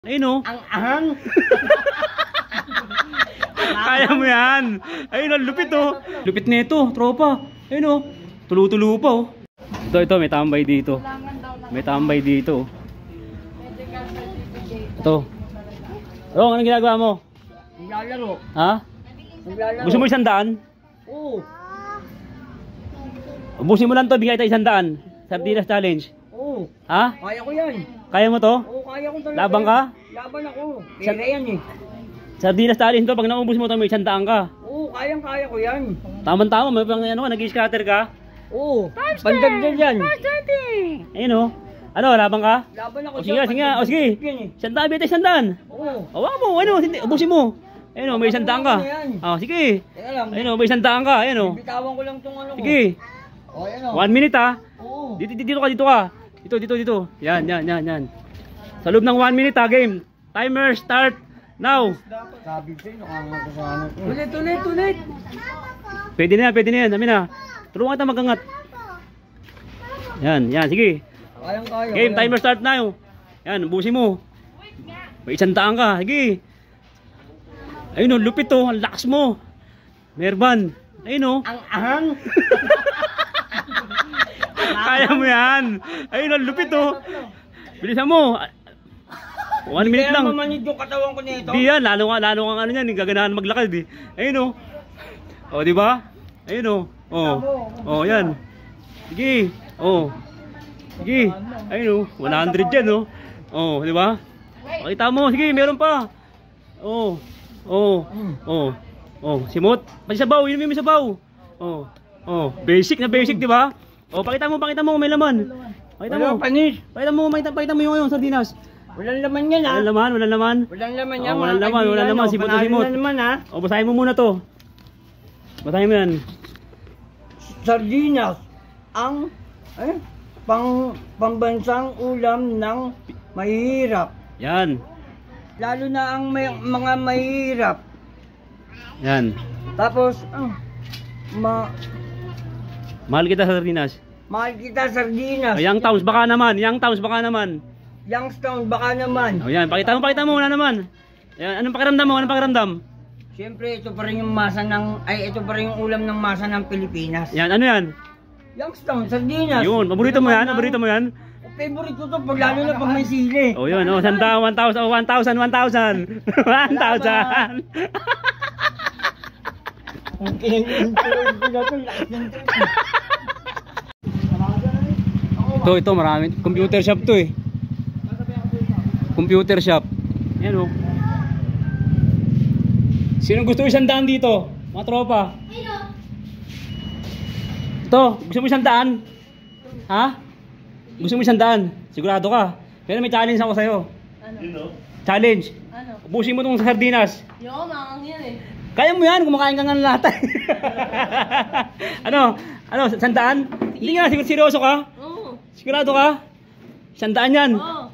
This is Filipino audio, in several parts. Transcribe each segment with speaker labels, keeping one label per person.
Speaker 1: Ayun o.
Speaker 2: Ang ahang.
Speaker 1: Kaya mo yan. Ayun o, lupit o. Lupit na ito, tropa. Ayun o. Tulo-tulo pa o. Ito, may tambay dito. May tambay dito. Ito. Rong, anong ginagawa mo?
Speaker 2: Naglalaro.
Speaker 1: Ha?
Speaker 2: Naglalaro.
Speaker 1: Gusto mo 100?
Speaker 2: Oo.
Speaker 1: Ubusin mo lang to, bigay tayo 100. Sardinas challenge.
Speaker 2: Oo.
Speaker 1: Ha?
Speaker 2: Kaya ko yan.
Speaker 1: Kaya mo to?
Speaker 2: Oo, kaya ko talaga.
Speaker 1: Labang ka?
Speaker 2: Laban ako. Pera yan eh.
Speaker 1: Sardinas challenge to, pag naubos mo to, may 100 ka.
Speaker 2: Oo, kayang-kaya ko yan.
Speaker 1: Tama-tama, may pang ano, nag-scatter ka.
Speaker 2: Oo. Pandagdag yan.
Speaker 1: Ayun o. Ano, labang ka?
Speaker 2: Laban ako.
Speaker 1: O sige, sige, o sige. Sandaan, bita, sandaan.
Speaker 2: Oo.
Speaker 1: Awa mo, ano, hindi, ubusin mo. Ayun o, may 100 ka. O, sige.
Speaker 2: Teka lang.
Speaker 1: Ayun o, may 100 ka, ayun o.
Speaker 2: Bitawan ko lang tong ano ko.
Speaker 1: Sige.
Speaker 2: O, ayan o.
Speaker 1: 1 minute ha.
Speaker 2: Oo.
Speaker 1: Dito ka, dito ka. Dito. Yan. Sa loob ng 1 minute ha, game. Timer start now.
Speaker 2: Sabi ko, nakangako sa ano ko. Ulit.
Speaker 1: Pwede na yan, dami na. Tulungan kita magangat. Yan, sige.
Speaker 2: Kayang-kaya.
Speaker 1: Game, timer start now. Yan, ubusin mo. May 100 ka, sige. Ayun o, lupit o, ang lakas mo. Merban. Ayun o.
Speaker 2: Ang ahang.
Speaker 1: Kaya mo yan. Ayun o, lupit o. Bilisan mo. 1 minute lang.
Speaker 2: Kaya mamanid yung katawan ko nito.
Speaker 1: Di yan, lalo nga ano yan, gaganahan maglakad eh. Ayun o. O, di ba? Ayun o. O, yan. Sige. O. Sige. Ayun o, 100 yan o. O, di ba? Pakita mo, sige, meron pa. O. Simot. Pati sabaw, yun may sabaw. Basic na basic, di ba? O, pakita mo may laman. Pakita mo.
Speaker 2: Panis.
Speaker 1: Pakita mo yung sardinas.
Speaker 2: Walang laman yan ha.
Speaker 1: Walang laman.
Speaker 2: Walang laman yan.
Speaker 1: Walang laman. Simot na simot.
Speaker 2: Walang laman ha.
Speaker 1: O, basahin mo muna to. Basahin mo yan.
Speaker 2: Sardinas ang pambansang ulam ng mahihirap.
Speaker 1: Yan.
Speaker 2: Lalo na ang mga mahihirap.
Speaker 1: Yan.
Speaker 2: Tapos,
Speaker 1: Mahal kita sa sardinas.
Speaker 2: mahal kita sardinas.
Speaker 1: Young Towns baka naman.
Speaker 2: Youngstown baka naman.
Speaker 1: O yan, pakita mo una naman. Yan, anong pakiramdam mo?
Speaker 2: Siyempre, ito pa rin yung ulam ng masa ng Pilipinas.
Speaker 1: Yan, ano yan?
Speaker 2: Youngstown, sardinas.
Speaker 1: Yun, paborito mo yan?
Speaker 2: Favorite ko to, lalo na pag may sili.
Speaker 1: O yun, 1,000.
Speaker 2: Ang kinag-influence ko na to, lakas ng trip.
Speaker 1: Ito, marami. Computer shop to eh. Computer shop. Yan o. Sino gusto 100 dito? Mga tropa. Ito, gusto mo 100? Ha? Gusto mo 100? Sigurado ka. Pero may challenge ako sa'yo.
Speaker 3: Ano?
Speaker 1: Challenge.
Speaker 3: Ano?
Speaker 1: Ubusin mo itong sardinas.
Speaker 3: Yo, makang yan eh.
Speaker 1: Kaya mo yan, kumakain ka nga ng lahat. Ano? 100? Hindi nga, seryoso ka?
Speaker 3: Oo.
Speaker 1: Sigurado ka? 100 yan.
Speaker 3: Oo.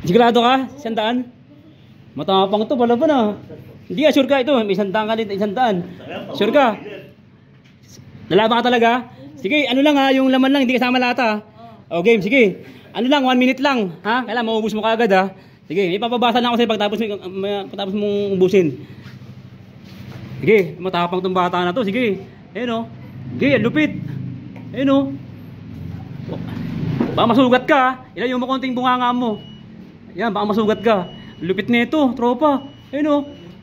Speaker 1: Sigurado ka? 100? Matapang to, pala ba na? Hindi ka, sure ka ito. May 100 ka dito, 100. Sure ka? Lalaban ka talaga? Sige, ano lang ha, yung laman lang, hindi kasama lahat ha. O game, sige. Ano lang, 1 minute lang. Ha? Kailangan maubos mo kaagad ha. Sige, may papabasa na ako sa'yo pagtapos mong ubusin. Sige, matapang tong bata na to. Sige, ayun o. Sige, lupit. Ayun o. Baka masugat ka ha. Ilayo mo konting bunganga mo. Yan, baka masugat ka. Lupit na ito, tropa. Ayun o.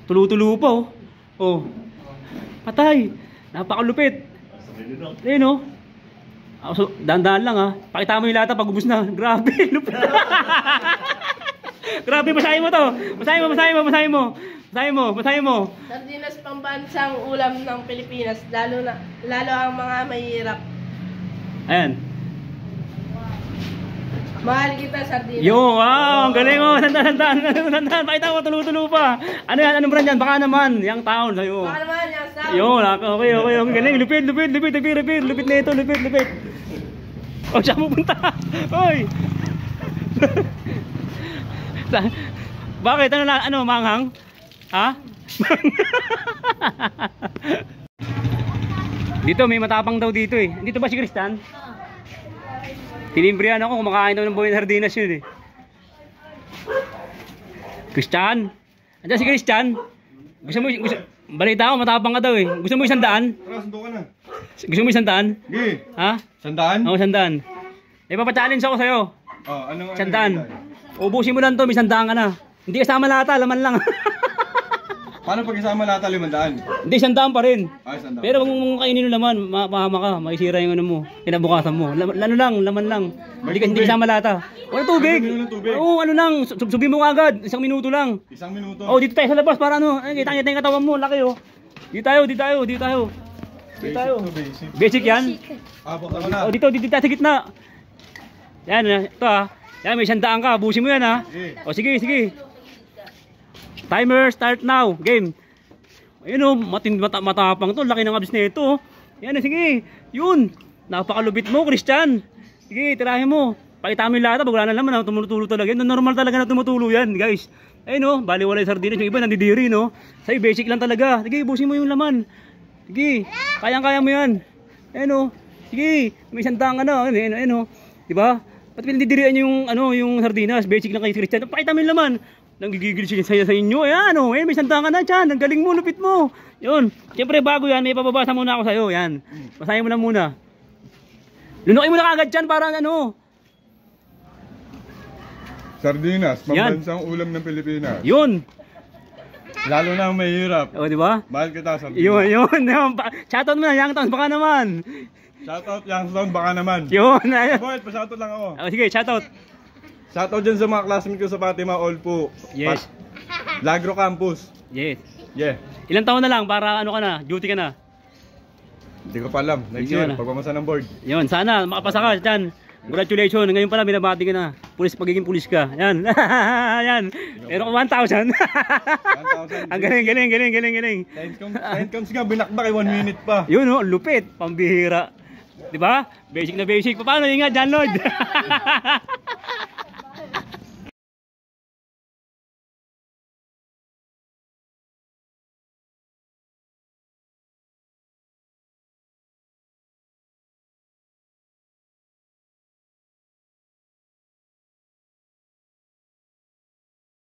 Speaker 1: Tulo-tulo pa o. O. Patay. Napakalupit. Ayun o. So, dahan-dahan lang ha. Pakita mo yung lata pag ubus na. Grabe, lupit. Grabe, basahin mo to. Basahin mo.
Speaker 3: Sardinas pambansang ulam ng Pilipinas, lalo ang mga mahirap.
Speaker 1: Ayan.
Speaker 3: Mahal kita sardinas.
Speaker 1: Yo, wow, ang galing mo. Sandaan. Pakita mo, tulo-tulo pa. Ano yan? Anong brand yan? Baka naman. Young Town sa'yo.
Speaker 3: Baka naman yan, Sam.
Speaker 1: Yo, okay. Galing. Lupit. Lupit na ito. O, siya pupunta. Hoy. Bakit? Ano, manghang? Ha? Dito, may matapang daw dito eh. Dito ba si Kristan? Tinimbrihan ako, kumakain daw ng buhay ng sardinas yun eh. Christian. Andiyan si Christian. Balita ko, matapang ka daw eh. Gusto mo 100?
Speaker 4: Tara, sundo ka na.
Speaker 1: Gusto mo 100?
Speaker 4: Sige.
Speaker 1: Ha?
Speaker 4: 100?
Speaker 1: Oo, 100. Eh, papachallenge ako sa'yo.
Speaker 4: Oh, ano?
Speaker 1: 100. Ubusin mo lang to, may 100 ka na. Hindi kasama lahat, laman lang.
Speaker 4: Paano pag isama lahat 500?
Speaker 1: Hindi, 100 pa rin.
Speaker 4: Ay, 100.
Speaker 1: Pero kung mong kainin mo naman, mapahama ka, makisira yung ano mo, kinabukasan mo. Ano lang, laman lang. Hindi kasama lahat. Wala tubig.
Speaker 4: Walang tubig.
Speaker 1: Oo, ano lang, subsubin mo agad, 1 minuto lang.
Speaker 4: 1 minuto.
Speaker 1: Oh, dito tayo sa labas para ano, ay, kita yung katawan mo, laki oh. Dito tayo. Basic yan.
Speaker 4: Buksan ko na.
Speaker 1: Oh, dito tayo sa gitna. Yan, ito ah. Yan, may 100 ka, busin mo yan ah.
Speaker 4: Sige.
Speaker 1: Oh, sige. Timer, start now. Game. Ayun oh, matapang to. Laki ng abs na ito. Yan, sige. Yun. Napakalupit mo, Christian. Sige, tirahin mo. Pakita mo yung lata. Wala na naman. Tumutulo talaga. Normal talaga na tumutulo yan, guys. Ayun oh, bali wala yung sardinas. Yung iba nandidiri, no? Sa'yo, basic lang talaga. Sige, busin mo yung laman. Sige, kayang-kaya mo yan. Ayun oh. Sige, may 100 ka na. Ayun oh. Diba? Ba't pinandidirian yung sardinas? Basic lang kay Christian. Pakita mo yung laman. Nanggigigil siya sa inyo. Ayan o, may 100 ka na dyan. Ang galing mo, lupit mo. Yun. Siyempre bago yan, may papabasa muna ako sa'yo. Yan. Basahin mo lang muna. Lunukin mo na kagad dyan para ano.
Speaker 4: Sardinas, pambansang ulam ng Pilipinas.
Speaker 1: Yun.
Speaker 4: Lalo na ang mahirap.
Speaker 1: O, diba?
Speaker 4: Mahal kita, sardinas.
Speaker 1: Yun. Shoutout mo na, Young Towns, baka naman.
Speaker 4: Shoutout, Youngstown, baka naman.
Speaker 1: Yun.
Speaker 4: Boy, pa-shoutout lang ako.
Speaker 1: O, sige, shoutout.
Speaker 4: Shoutout dyan sa mga classmates ko sa Fatima Olpo.
Speaker 1: Yes.
Speaker 4: Lagro Campus.
Speaker 1: Yes.
Speaker 4: Yeah.
Speaker 1: Ilang taon na lang para ano ka na, duty ka na.
Speaker 4: Hindi ko pa alam. Next
Speaker 1: Hindi
Speaker 4: year,
Speaker 1: ko na.
Speaker 4: pagpamasa ng board.
Speaker 1: Yun, sana makapasa ka dyan. Congratulations. Ngayon pala binabati ka na. Pagiging pulis ka. Yan. Yan. Meron ka 1,000.
Speaker 4: 1,000.
Speaker 1: Ang galing.
Speaker 4: Time comes nga, binakbak 1 minute pa.
Speaker 1: Yun oh, lupit. Pambihira. Diba? Basic na basic. Paano yun nga, John Lloyd?